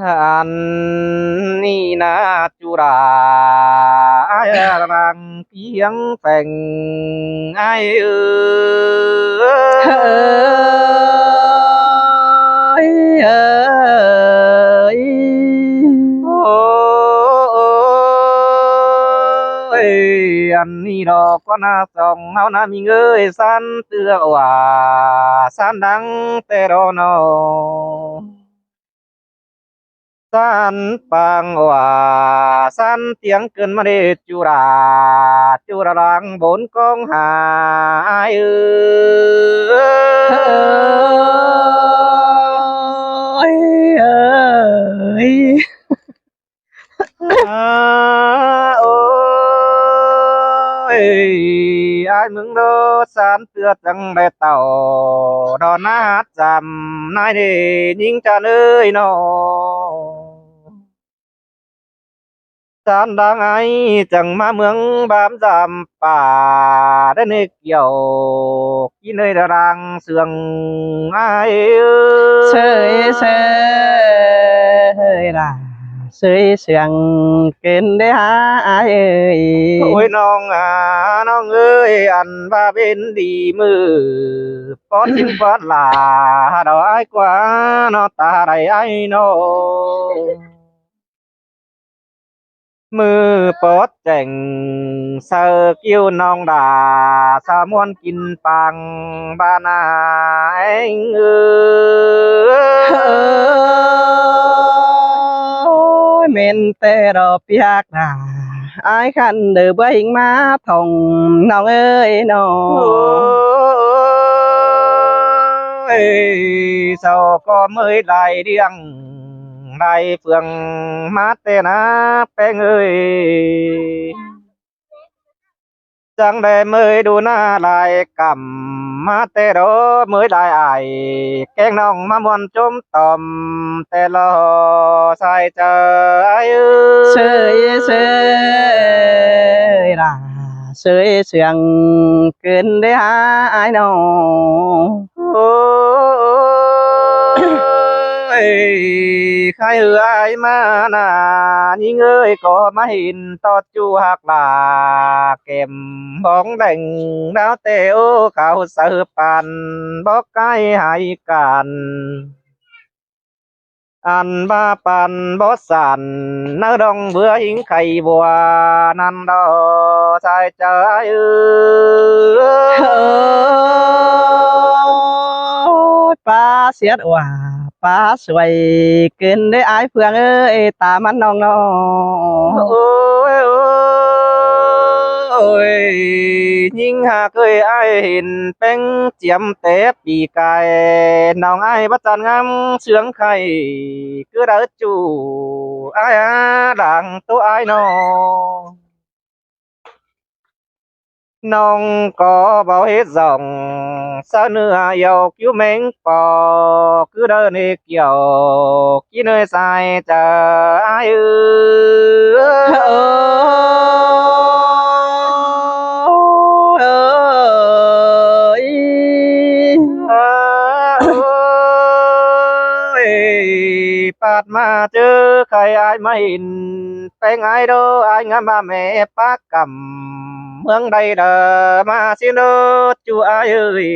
อันนี้นะจุรารังเพียงแต่งไอเอ้ยเอ้ยโอ้ยอันนี้ดอกก็น่าส่องเฮานะมีเงยสันเตือว่าสันดังแต่รอนอ สันปังว่าสันเตียงเกินมาเดจุราจุรารังบนกองหายเอ้ยเอ้ยโอ้ยไอ้มึงโดสันเตือจังได้เต่าดอนนาจำนายเดยิงจะเลยนอ จานดังไอจังมาเมืองบามจำป่าได้เนเกี่ยวกินเนยดารังเสืองไอเสยเสยล่ะเสยเสียงเกินได้หาอายเอ้ยโอ้ยน้องน้องเอ้ยอันว่าเป็นดีมือปอดสินปอดลาดอกไอ้กว่านอตาไรไอ้นอมือปอดแจ่งเซอร์กิ้วน้องดาสามวนกินปังบานาเองเอ้ยเมนแต่ดอกเปียกน่ะอายคันเดือบ่หิงมาทองน้องเอ้ยน้อโอ้ยเศร้าก็เมื่อยไหลเดียงไหลเฟืองมาเตนะแป้งเอ้ยจังได้เมื่อยดูหน้าลายกำมาเตโรเมื่อยลายไอายแกงน้องมามวนจมต่อมแต่รอใส่เจอไอ้เสยเสยล่ะเสยเสียงเกินได้หาอายน้อโอ้ยใครเอ่ยมาหนายิ่งเอ้ยก็มาเห็นตอดจูหักลาเก็มบ้องแดงดาวเตโอเขาเสือปันบอกไกลให้กันอันบ้าปันบอสันนดองเบื่อหิงไข่บัวนันดอชายเจอเอเฮ้ยป้าเสียดว่าป้าสวยเกินได้อายเพื่อนเอ้ยตามันน้องน้อโอ้ยโอ้ยยิ่งหากเคยไอายเห็นเป็นเจียมแต่ปีกายน้องไอายบัดจันงามเชืองไข่คือดาจูไอายดังตัวไอายน้อง nông có bảo hết dòng sao nữa yêu cứu mình bỏ cứ đơn đi kiểu khi nơi sai chờ ai ư ơi ปาดมาเจอใครอายไม่เห็นไปไงเด้ออายงามมาแม่ปากกำเมืองใดเด้อมาสิเด้อจูอายเอ้ย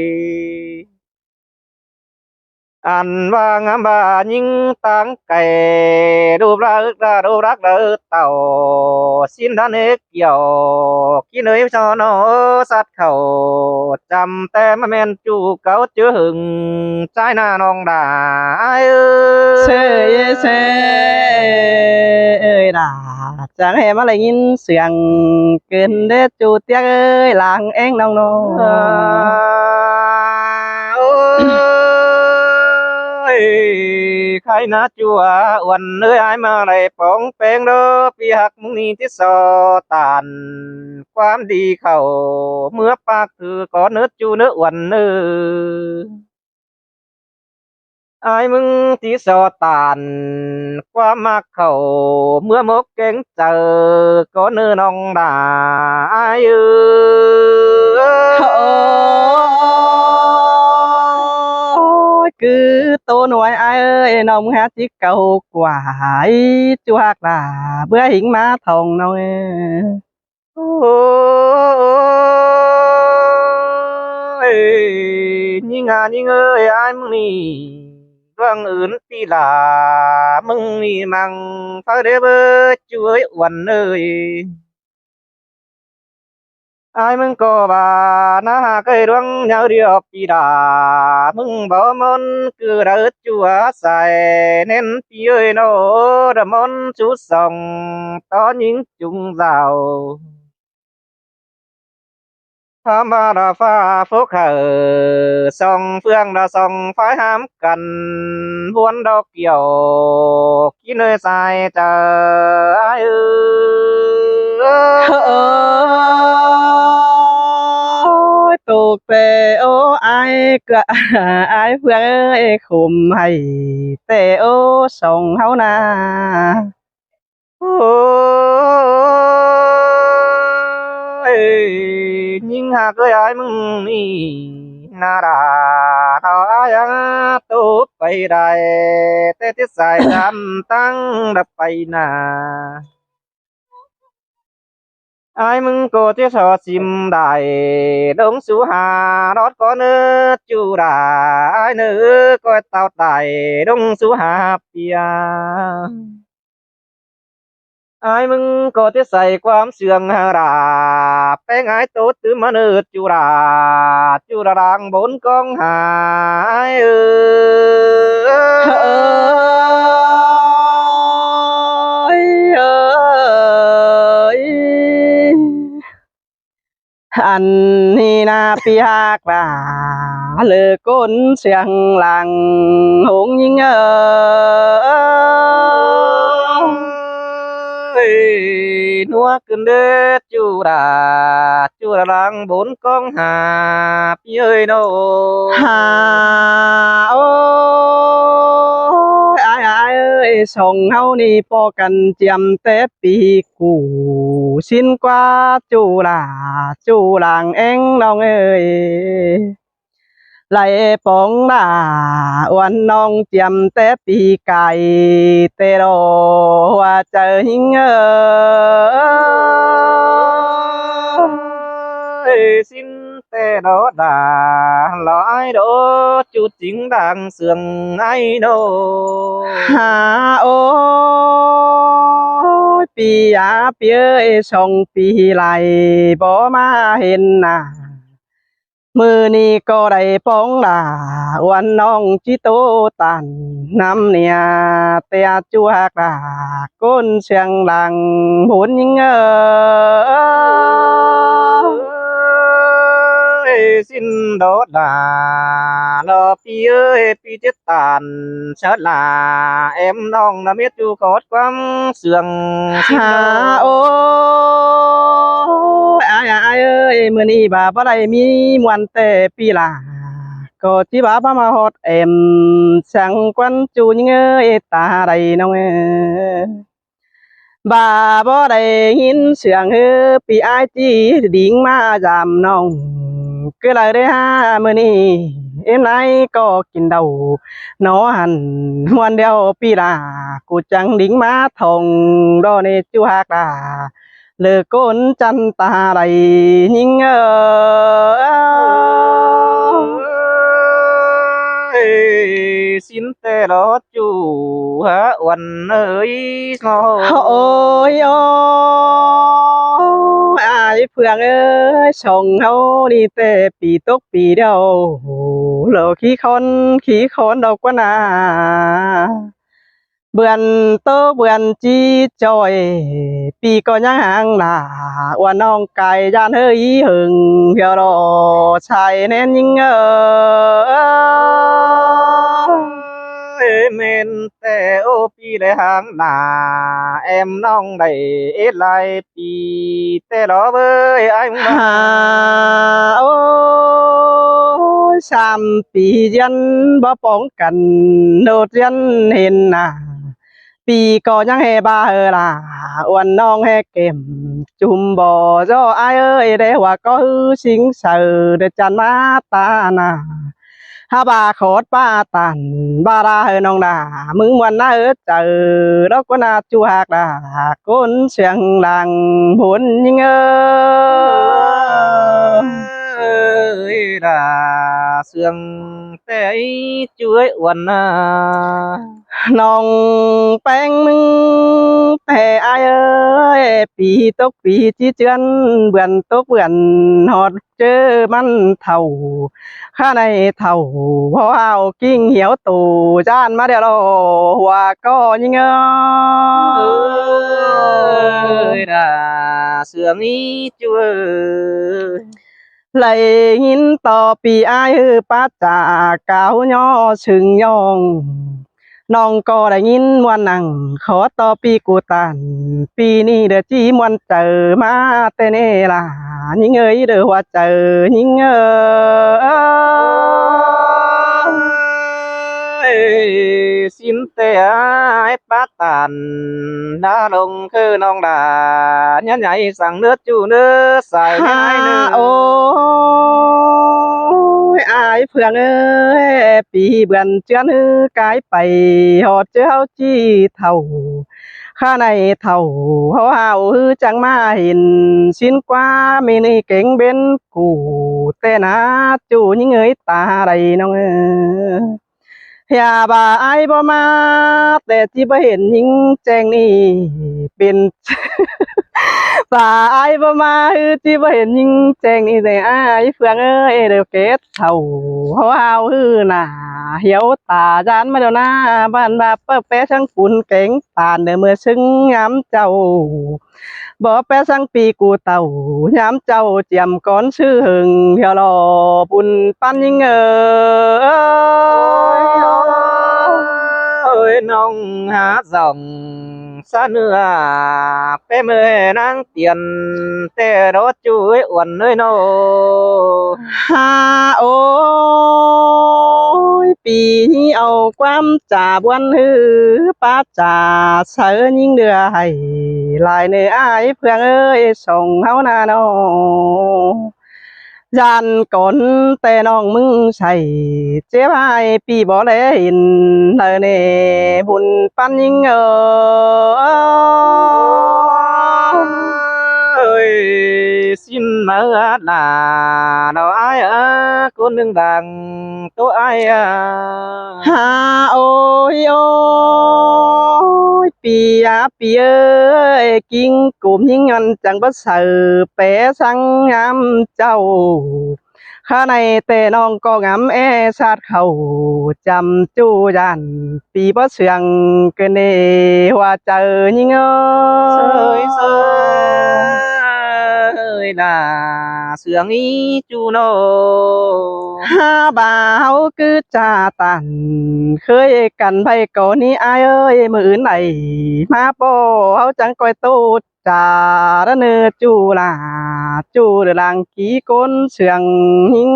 อันว่างามบายิ่งตังไก่รูปรักเด้อเต่าสิ้นทันเอกเกี่ยวกินเอ้ยชอนอสัตว์เขาจำแต่มาแม่นจูเก่าเจอหึงใจหน้าน้องด่าอายเอ้เสย ยเสยเอ้ยล่ะจังให้มาเลยยินเสียงเกินเด้อจูเตียกเอ้ยหลังเอ็งน้องน้ออ่าโอ้ยใครนะจัววันเอ้ยอายมาไรป้องแปงเด้อพี่หักมึงนี่ที่สอตานความดีเข้าเมื่อปากคือก่อนเนื้อจูเนื้อวันเนื้ออายมึงที่สอตานความมักเข้าเมื่อมกเก่งเจอก็เนื้อน้องด่าอายเอ้โอ้ยย cứ tô nuôi ai ơi nông hát chiếc cầu quả chú hạc là bữa hình má thòng nông ôi nhìn ơi ai mừng nì vang ướn pi là mừng nì mang phá đế bơ chuối uẩn ơi ai mừng có bà na cây đoang nhau điệp pi đà mừng bỏ món cứ đã chúa xài nên pi ơi nó đã món chú sòng có những chung rào tham ba đà pha phúc hở song phương đà song phái hám cần buôn đo kiểu khi nơi dài chờ ai ơi tục tề ô ai cả ai phương ơi khum hay tề ô sông hao na ôi nhưng hà cười ai mừng ni na đà thọ ai á tốt bay đài tê tiết dài đam tăng đập bay na ai mừng cô tiết sò chim đài đông sú hà đót có nữ chu đà ai nữ coi tao đài đông sú hà pia ai mừng có tiếtใส่ ความเสื่องด่าแป้งไอ้โต๊ดตื้อมาเนิดจูราดังบนกองหายเอ้ย anh hi na pi hạc là lơ côn xiang làng hùng nhưng núa cơn đết chu ra làng bốn con hà pi ơi đâu hà ôi ai ai ơi sông hao ni po cần chiêm té pi củ xin qua chu làng em nong ơi lại bóng là oan nong chiêm té pi cài tê đồ hoa trời hình ơi xin tê đó đà lo ai đó chút chính đang sườn ai đâu hà ôi pi á pi ơi sông pi lại bỏ má hình à mưa ni có đầy bóng là oan nong chỉ tố tàn năm nia tea chua là côn xiang làng muốn những xin đó đà lo pi ơi pi chết tàn chết là em nong đã biết chu cốt quắm sườn hà ôi ai ai ơi mưa ni bà bắt đây mi ngoan tê pi là có chỉ bà mà hót em sang quan chu những ơi ta đây nong bà bó đầy nhìn sương hư bị ai chỉ điên mà giảm nong cứ lại đây ha mưa ni em nay có kinh đầu nó hẳn ngoan đeo pi là cụ chẳng đính má thòng đó nè chú hạc là lừa côn chân ta đầy nhưng xin tê đó chủ hả uẩn ơi ôi ôi ai phương ơi sông hao đi tê pi tốc pi đâu lỡ khí khôn đâu quá à bươn tơ bươn chi trôi pi có nhang hàng là oan nong cài gian hơi hừng hiểu đồ xài nên nhưng men tê ô pi để hàng là em nong đầy ít lại pi tê đó với anh hà ôi sam pi dân bỏ bóng cần nốt dân hình à pi có nhang hè ba hờ là oan nong hè kèm chùm bò do ai ơi để hòa có hư sinh sờ để chăn má ta nà ha bà khót ba tàn ba ra hơi nong đà mừng muôn na ớt chờ đó có na chu hạc đà côn xiềng làng hồn nhưng ơi là sương té chuối uẩn nong bánh mừng thề ai ơi pì tốc pì chi chân vườn tốc vườn hot chơ man thầu khá này thầu hoa hào kinh hiếu tù gian má đeo lô hòa có nhưng ơi là sương chuối lại nhìn tò pì ai ư bát trà cáo nhỏ sừng nhongน้องก็ได้ยินมวนนั่งขอต่อปีกูตันปีนี้เด้อจีมวนเจอมาแต่เนล่ะยิงเอ้ยเด้อว่าเจอยิงxin tê ai bát tàn đã lông khư nong đà nhá nhảy sang nước chu nước xài nhái nước โอ้ยอายเพื่อนเอ้ยปีเบือนเจือนกายไปหอดเจ้าจี้เท่าข้าในเท่าเขาเฮาจังมาเห็นสินกว่ามีนี่เก่งเบนกูแต่นะจูยิ่งเอ้ยตาไรน้องอย่าบ่าไอ้บ่มาแต่ที่บ่เห็นยิ่งแจ้งนี่เป็น บ่าไอ้บ่มาที่บ่เห็นยิ่งแจ้งนี่แต่ไอ้เฟืองเอ้ยเดี๋ยวเก็ดเท่าเขาเอาหน้าเหี่ยวตาจานมาเดี๋ยวหน้าบ้านบาเปิ้แปะช่างปุ่นเก่งปานเด้อเมื่อซึ้งย้ำเจ้าบ่แปะสังปีกูเต่าย้ำเจ้าเจียมก้อนชื่อหึงเที่ยวรอบุญปั้นยิ่งơi nong hát dòng xa nữa bé mười nắng tiền tê đốt chuối uẩn nơi nô ฮ่าโอ้ยปีนี้เอาความจ่าบวนฮือป้าจ่าเสือยิ่งเดือให้ลายเนื้ออายเพื่อนเอ้ยส่งเฮานาโนยันก่อนแต่น้องมึงใส่เจ็บให้ปีบ่แลเห็นเลยเน่บุญปันยิ่งơi xin mơ là đâu ai cô nương đằng tôi ai ฮ่าโอ้ยโอ้ยปีอาปีเอ้ยกิ้งกุมยิ่งเงินจังบ่เสือแปะสังงามเจ้าข้าในแต่น้องก็งามแอชาดเขาจำจูยันปีบ่เสียงเกินเนว่าเจอยิ่งsơi sơi là sương ý chu nô ห้าบ่าวคือจ่าตันเคยกันไปก่อนนี้อายเอ้ยมืออื่นไหนมาป่เฮาจังก้อยตูดจ่าระเนอจูลาจูเดอลังกีก้นเสียงหิง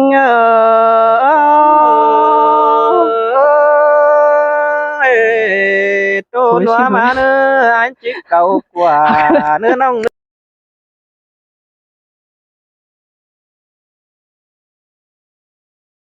tôi nói mà nữa anh chỉ cầu quả nữa nông